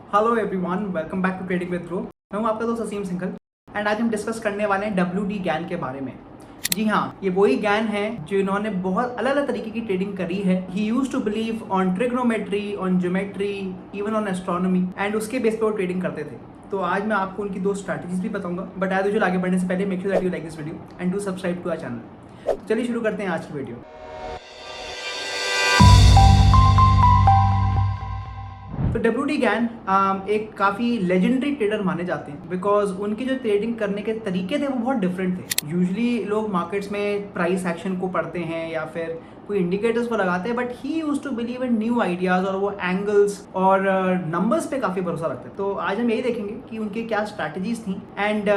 Hello everyone, welcome back to trading with Groww. मैं हूं आपका दोस्त असीम सिंघल एंड आज हम डिस्कस करने वाले हैं WD ज्ञान के बारे में। जी हाँ, ये वही ज्ञान है जो इन्होंने बहुत अलग अलग तरीके की ट्रेडिंग करी है। He used to believe on trigonometry, on geometry, even on astronomy and उसके बेस पे वो ट्रेडिंग करते थे। तो आज मैं आपको उनकी 2 स्ट्रैटेजीज भी बताऊंगा, बट एज यूजुअल आगे बढ़ने से पहले make sure that you like this video and do subscribe to our channel. चलिए शुरू करते हैं आज की वीडियो। तो WD ज्ञान एक काफ़ी लेजेंडरी ट्रेडर माने जाते हैं बिकॉज उनकी जो ट्रेडिंग करने के तरीके थे वो बहुत डिफरेंट थे। यूजुअली लोग मार्केट्स में प्राइस एक्शन को पढ़ते हैं या फिर कोई इंडिकेटर्स को लगाते हैं, but he used to believe in new ideas और वो एंगल्स और नंबर्स पे काफ़ी भरोसा रखते हैं। तो आज हम यही देखेंगे कि उनके क्या स्ट्रैटेजीज थी and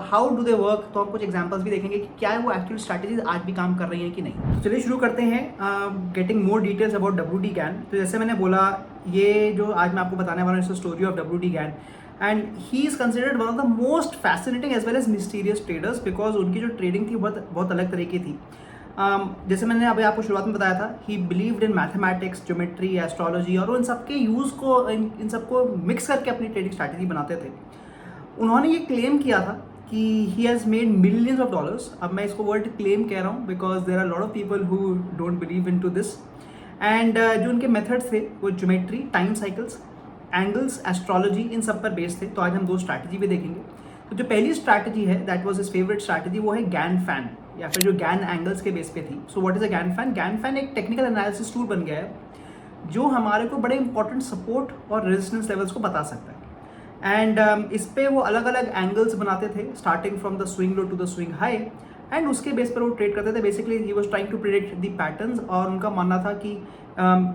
how do they work. तो हम कुछ एग्जाम्पल्स भी देखेंगे कि क्या वो एक्चुअल स्ट्रैटेजीज आज भी काम कर रही हैं कि नहीं। तो चलिए शुरू करते हैं getting more details about WD ज्ञान। तो जैसे मैंने बोला, ये जो आज मैं आपको बताने वाला हूँ story of WD Gann, and he is considered one of the most fascinating as well as mysterious traders because उनकी जो ट्रेडिंग थी बहुत अलग तरीके थी। जैसे मैंने अभी आपको शुरुआत में बताया था, ही believed in mathematics, geometry, astrology और उन सबके यूज़ को इन सबको मिक्स करके अपनी ट्रेडिंग स्ट्रैटेजी बनाते थे। उन्होंने ये क्लेम किया था कि he has made millions of dollars. अब मैं इसको वर्ड क्लेम कह रहा हूँ because there are lot of people who don't believe in to this. And जो उनके मेथड्स थे वो geometry, time cycles, angles, astrology, इन सब पर बेस्ड थे। तो आज हम 2 स्ट्रैटेजी भी देखेंगे। तो जो पहली स्ट्रैटेजी है that was his favourite strategy, वो है गैन फैन या फिर जो गैन एंगल्स के बेस पे थी। So what is a Gann fan? Gann fan एक टेक्निकल एनालिसिस टूल बन गया है जो हमारे को बड़े इंपॉर्टेंट सपोर्ट और रेजिस्टेंस लेवल्स को बता सकता है। एंड इस पे वो अलग अलग एंगल्स बनाते थे starting from the swing low to the swing high, and उसके बेस पर वो ट्रेड करते थे। Basically he was trying to predict the patterns और उनका मानना था कि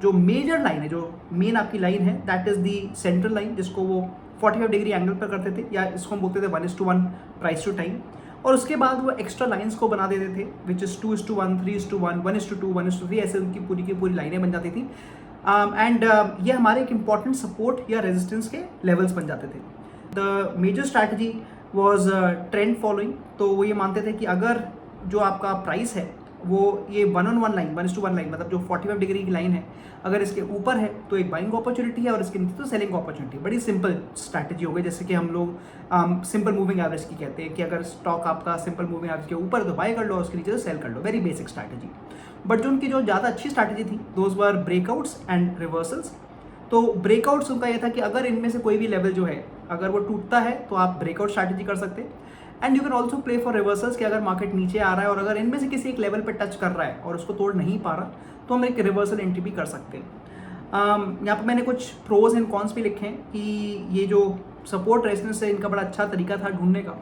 जो मेजर लाइन है, जो मेन आपकी लाइन है, that is the central line, जिसको वो 45 डिग्री एंगल पर करते थे, या इसको हम बोलते थे 1:1 प्राइस टू टाइम। और उसके बाद वो एक्स्ट्रा लाइंस को बना देते थे विच इज़ 2:1, 3:1, 1:2, 1:3, ऐसे उनकी पूरी की पूरी लाइनें बन जाती थी। एंड ये हमारे एक इंपॉर्टेंट सपोर्ट या रेजिस्टेंस के लेवल्स बन जाते थे। The major strategy was trend following. तो वो ये मानते थे कि अगर जो आपका प्राइस है वो ये 1-on-1 लाइन, 1:1 लाइन, मतलब जो 45 डिग्री की लाइन है, अगर इसके ऊपर है तो एक बाइंग अपॉर्चुनिटी है और इसके नीचे तो सेलिंग अपॉर्चुनिटी। बड़ी सिंपल स्ट्रैटेजी हो गई, जैसे कि हम लोग सिंपल मूविंग एवरेज की कहते हैं कि अगर स्टॉक आपका सिंपल मूविंग एवरेज के ऊपर है तो बाय कर लो, उसके नीचे तो सेल कर लो। Very basic strategy. बट जो उनकी जो ज़्यादा अच्छी स्ट्रैटेजी थी, those were breakouts and reversals. तो ब्रेकआउट्स उनका यह था कि अगर इनमें से कोई भी लेवल जो है अगर वो टूटता है तो आप ब्रेकआउट स्ट्रैटेजी कर सकते हैं। And you can also play for reversals कि अगर मार्केट नीचे आ रहा है और अगर इनमें से किसी एक लेवल पर टच कर रहा है और उसको तोड़ नहीं पा रहा, तो हम एक रिवर्सल एंट्री भी कर सकते हैं। यहाँ पर मैंने कुछ प्रोज एंड कॉन्स भी लिखे हैं कि ये जो सपोर्ट रेजिस्टेंस है इनका बड़ा अच्छा तरीका था ढूंढने का,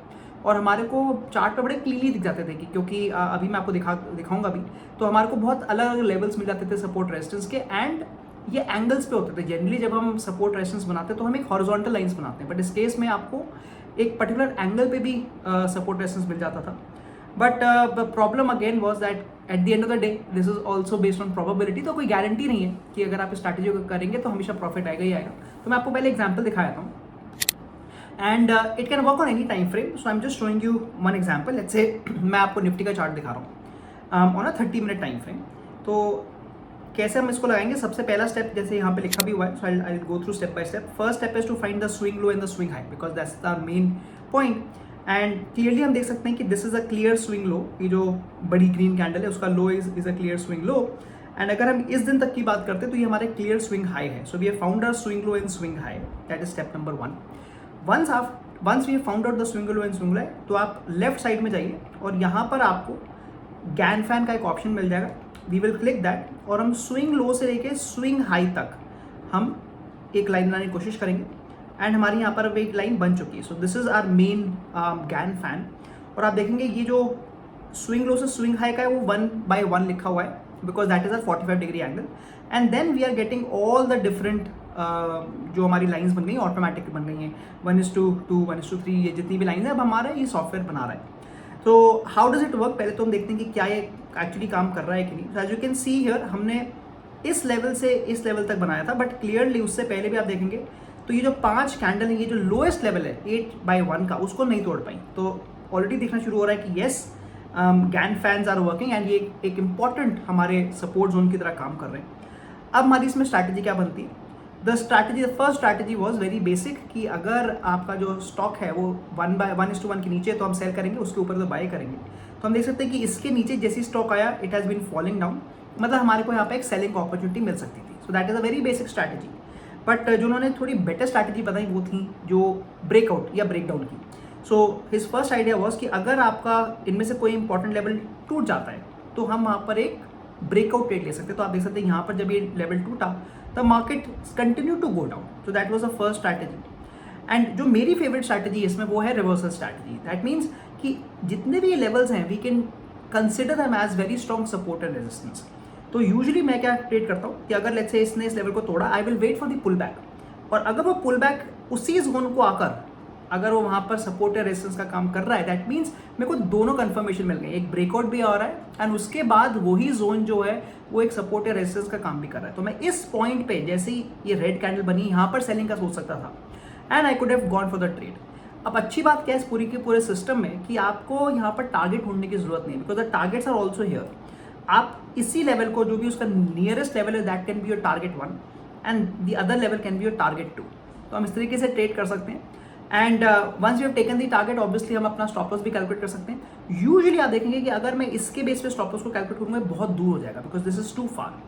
और हमारे को चार्ट पे बड़े क्लियरली दिख जाते थे कि क्योंकि अभी मैं आपको दिखाऊंगा भी, तो हमारे को बहुत अलग अलग लेवल्स मिल जाते थे सपोर्ट रेजिस्टेंस के, एंड ये एंगल्स पे होते थे। जनरली जब हम सपोर्ट रेजिस्टेंस बनाते हैं तो हम एक हॉरिजॉन्टल लाइंस बनाते हैं, बट इस केस में आपको एक पर्टिकुलर एंगल पे भी सपोर्ट रेजिस्टेंस मिल जाता था। But the problem again was that at the end of the day this is also based on probability. तो कोई गारंटी नहीं है कि अगर आप स्ट्रैटेजी करेंगे तो हमेशा प्रॉफिट आएगा ही आएगा। तो मैं आपको पहले एग्जाम्पल दिखाया था, and it can work on any time frame. So I am just showing you one example. Let's say मैं आपको निफ्टी का चार्ट दिखा रहा हूँ on a 30 minute time frame. तो कैसे हम इसको लगाएंगे? सबसे पहला स्टेप जैसे यहाँ पे लिखा भी हुआ है, so I go through step by step. First step is to find the swing low and the swing high because that's the main point. And clearly हम देख सकते हैं कि this is a clear swing low. ये जो बड़ी green candle है उसका low is a clear swing low. And अगर हम इस दिन तक की बात करते हैं तो ये हमारे क्लियर स्विंग हाई है। So we have found our swing low and swing high, that is step number 1। Once we found out the swing low and swing high, तो आप लेफ्ट साइड में जाइए और यहाँ पर आपको गैन फैन का एक ऑप्शन मिल जाएगा। वी विल क्लिक दैट और हम स्विंग लो से लेके स्विंग हाई तक हम एक लाइन बनाने की कोशिश करेंगे, एंड हमारी यहाँ पर अब एक लाइन बन चुकी है। So this is our main Gann fan. और आप देखेंगे ये जो स्विंग लो से स्विंग हाई का है वो 1/1 लिखा हुआ है because that is our 45 degree angle. And then we are getting all the different जो हमारी लाइन्स बन गई ऑटोमेटिक बन गई हैं, 1:2, 1:3, ये जितनी भी लाइन है अब हमारा ये सॉफ्टवेयर बना रहा है। तो हाउ डज इट वर्क? पहले तो हम देखते हैं कि क्या ये एक्चुअली काम कर रहा है कि नहीं। As you can see here, हमने इस लेवल से इस लेवल तक बनाया था, बट क्लियरली उससे पहले भी आप देखेंगे तो ये जो 5 कैंडल है, ये जो लोएस्ट लेवल है 8/1 का, उसको नहीं तोड़ पाई। तो ऑलरेडी दिखना शुरू हो रहा है कि yes, Gann fans are working and ये एक इंपॉर्टेंट हमारे सपोर्ट जोन की तरह काम कर रहे हैं। अब हमारी इसमें स्ट्रैटेजी क्या बनती है? The first strategy was very basic कि अगर आपका जो स्टॉक है वो 1:1 के नीचे तो हम सेल करेंगे, उसके ऊपर तो बाय करेंगे। तो हम देख सकते हैं कि इसके नीचे जैसी स्टॉक आया it has been falling down, मतलब हमारे को यहाँ पे एक सेलिंग अपॉर्चुनिटी मिल सकती थी। So that is a very basic strategy. But जो उन्होंने थोड़ी बेटर स्ट्रैटेजी बताई वो थी जो ब्रेकआउट या ब्रेकडाउन की। So his first idea was कि अगर आपका इनमें से कोई इंपॉर्टेंट लेवल टूट जाता है तो हम वहाँ पर एक ब्रेकआउट ट्रेड ले सकते हैं। तो आप देख सकते हैं यहाँ पर जब ये लेवल टूटा the market continue to go down. So that was the first strategy. And जो मेरी फेवरेट स्ट्रैटेजी इसमें वो है रिवर्सल स्ट्रैटेजी। दैट मीन्स कि जितने भी लेवल्स हैं we can consider them as very strong support and resistance. तो यूजुअली मैं क्या ट्रेड करता हूँ कि अगर लेट्स से इसने इस लेवल को तोड़ा, I will wait for the pull back, और अगर वो पुल बैक उसी जोन को आकर अगर वो वहाँ पर सपोर्ट या रेजिस्टेंस का काम कर रहा है, दैट मीन्स मेरे को दोनों कंफर्मेशन मिल गई, एक ब्रेकआउट भी आ रहा है एंड उसके बाद वही जोन जो है वो एक सपोर्ट या रेजिस्टेंस का काम भी कर रहा है। तो मैं इस पॉइंट पे जैसे ही ये रेड कैंडल बनी यहाँ पर सेलिंग का सोच सकता था and I could have gone for the trade. अब अच्छी बात क्या है इस पूरी के पूरे सिस्टम में कि आपको यहाँ पर टारगेट ढूंढने की जरूरत नहीं है, because the targets are also here. आप इसी लेवल को जो भी उसका नियरेस्ट लेवल है that can be your target 1 and the other level can be your target 2। तो हम इस तरीके से ट्रेड कर सकते हैं and once you have taken the target obviously हम अपना स्टॉप लॉस भी कैलकुलेट कर सकते हैं। यूजुअली आप देखेंगे कि अगर मैं इसके बेस पे स्टॉप लॉस को कैलकुलेट करूँगा बहुत दूर हो जाएगा बिकॉज दिस इज टू फार।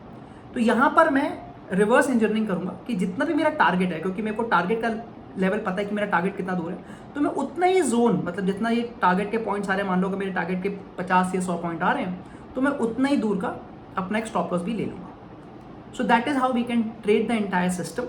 तो यहाँ पर मैं रिवर्स इंजीनियरिंग करूँगा कि जितना भी मेरा टारगेट है, क्योंकि मेरे को टारगेट का लेवल पता है कि मेरा टारगेट कितना दूर है, तो मैं उतना ही जोन मतलब जितना ये टारगेट के पॉइंट्स आ रहे हैं, मान लो कि मेरे टारगेट के 50 या 100 पॉइंट आ रहे हैं तो मैं उतना ही दूर का अपना एक स्टॉप लॉस भी ले लूँगा। So that is how we can trade the entire system.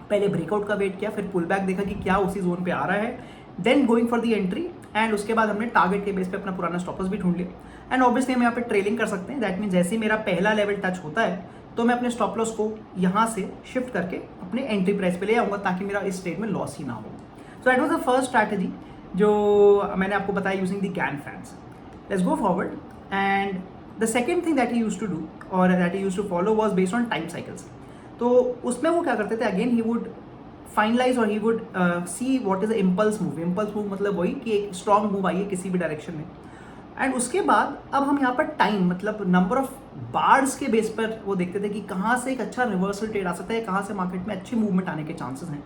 पहले ब्रेकआउट का वेट किया, फिर पुल बैक देखा कि क्या उसी जोन पे आ रहा है, then going for the entry and उसके बाद हमने टारगेट के बेस पे अपना पुराना स्टॉप लॉस भी ढूंढ लिया। एंड ऑब्वियसली हम यहाँ पे ट्रेलिंग कर सकते हैं। दैट मीन जैसे ही मेरा पहला लेवल टच होता है तो मैं अपने स्टॉप लॉस को यहाँ से शिफ्ट करके अपने एंट्री प्राइस पे ले आऊँगा ताकि मेरा इस ट्रेड में लॉस ही ना हो। So that was the first strategy जो मैंने आपको बताया using the Gann fans. Let's go forward and the second thing that he used to do और that he used to follow was based on time cycles. तो उसमें वो क्या करते थे, अगेन ही वुड फाइनलाइज और he would see what is a impulse move. Impulse move मतलब वही कि एक स्ट्रॉन्ग मूव आई है किसी भी डायरेक्शन में एंड उसके बाद अब हम यहाँ पर टाइम मतलब नंबर ऑफ बार्स के बेस पर वो देखते थे कि कहाँ से एक अच्छा रिवर्सल ट्रेड आ सकता है, कहाँ से मार्केट में अच्छी मूवमेंट आने के चांसेस हैं।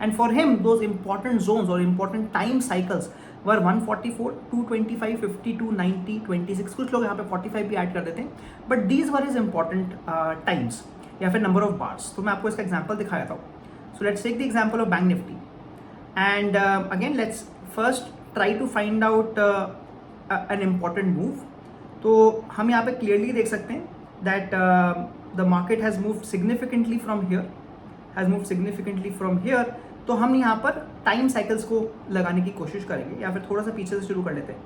And for him those important zones और इंपॉर्टेंट टाइम साइकिल्स वर 144, 225, 52, 90, 26। कुछ लोग यहाँ पे 45 भी ऐड कर देते हैं, but these were is important times या फिर नंबर ऑफ बार्स। तो मैं आपको इसका एग्जाम्पल दिखाया था। So let's take the example of Bank Nifty, and again let's first try to find out an important move. तो हम यहाँ पे clearly देख सकते हैं that the market has moved significantly from here, तो हम यहाँ पर time cycles को लगाने की कोशिश करेंगे या फिर थोड़ा सा पीछे से शुरू कर लेते हैं।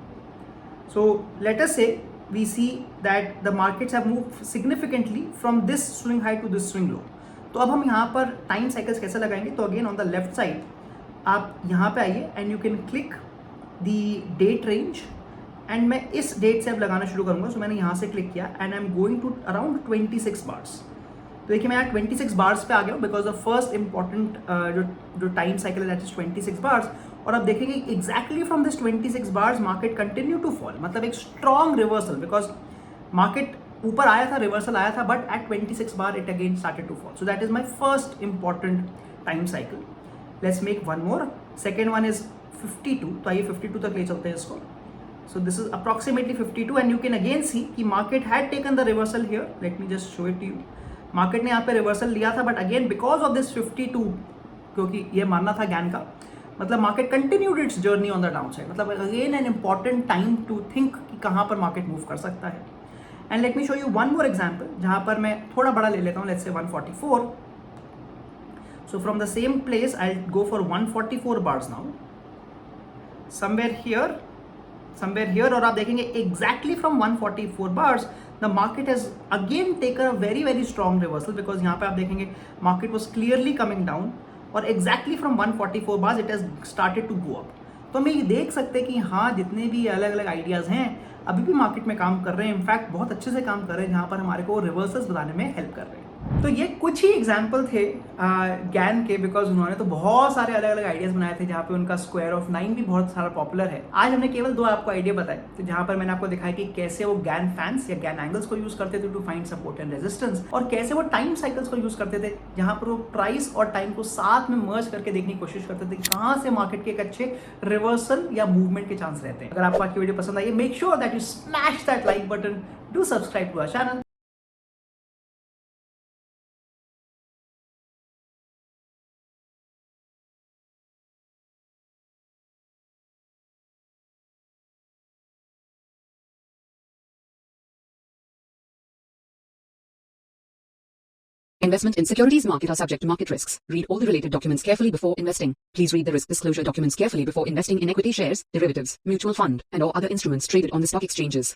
So let us say we see that the markets have moved significantly from this swing high to this swing low. तो अब हम यहाँ पर टाइम साइकिल्स कैसे लगाएंगे, तो again on the left side आप यहाँ पे आइए and you can click the date range and मैं इस डेट से अब लगाना शुरू करूँगा। सो मैंने यहाँ से क्लिक किया and I am going to around 26 bars. तो देखिए मैं यहाँ 26 बार्स पे आ गया हूँ बिकॉज द फर्स्ट इंपॉर्टेंट जो टाइम साइकिल है दैट इज 26 बार्स। और अब देखेंगे exactly from this 26 bars market continue to fall, मतलब एक स्ट्रॉन्ग रिवर्सल बिकॉज मार्केट ऊपर आया था, रिवर्सल आया था, but at 26 bar it again started to fall. So that is my first important time cycle. Let's make one more. Second one is 52, तो आइए 52 तक ले चलते हैं इसको। So this is approximately 52 and you can again see कि market had taken the reversal here. Let me just show it to you. Market ने यहाँ पे रिवर्सल लिया था, but again because of this 52, क्योंकि ये मानना था ज्ञान का, मतलब market continued its journey on the down side. मतलब again an important time to think कि कहाँ पर मार्केट मूव कर सकता है। And let me show you one more example जहाँ पर मैं थोड़ा बड़ा ले लेता हूँ, let's say 144। So from the same place I go for 144 bars now, somewhere here और आप देखेंगे exactly from 144 bars the market has again taken a very very strong reversal because यहाँ पे आप देखेंगे market was clearly coming down और exactly from 144 bars it has started to go up. तो हम ये देख सकते हैं कि हाँ जितने भी अलग अलग आइडियाज़ हैं अभी भी मार्केट में काम कर रहे हैं, इनफैक्ट बहुत अच्छे से काम कर रहे हैं, जहाँ पर हमारे को रिवर्सल्स बताने में हेल्प कर रहे हैं। तो ये कुछ ही एग्जाम्पल थे गैन के, बिकॉज उन्होंने तो बहुत सारे अलग अलग आइडियाज बनाए थे, जहाँ पे उनका स्क्वायर ऑफ 9 भी बहुत सारा पॉपुलर है। आज हमने केवल 2 आपको आइडिया बताए, तो जहाँ पर मैंने आपको दिखाया कि कैसे वो गैन फैंस या गैन एंगल्स को यूज करते थे to find support and resistance, और कैसे वो टाइम साइकिल्स को यूज करते थे, जहाँ पर वो प्राइस और टाइम को साथ में मर्ज करके देखने की कोशिश करते थे कहाँ से मार्केट के एक अच्छे रिवर्सल या मूवमेंट के चांस रहते हैं। अगर आपको आज की वीडियो पसंद आई, make sure that you smash that like button, do subscribe to our channel. Investment in securities market are subject to market risks. Read all the related documents carefully before investing. Please read the risk disclosure documents carefully before investing in equity shares, derivatives, mutual fund, and or other instruments traded on the stock exchanges.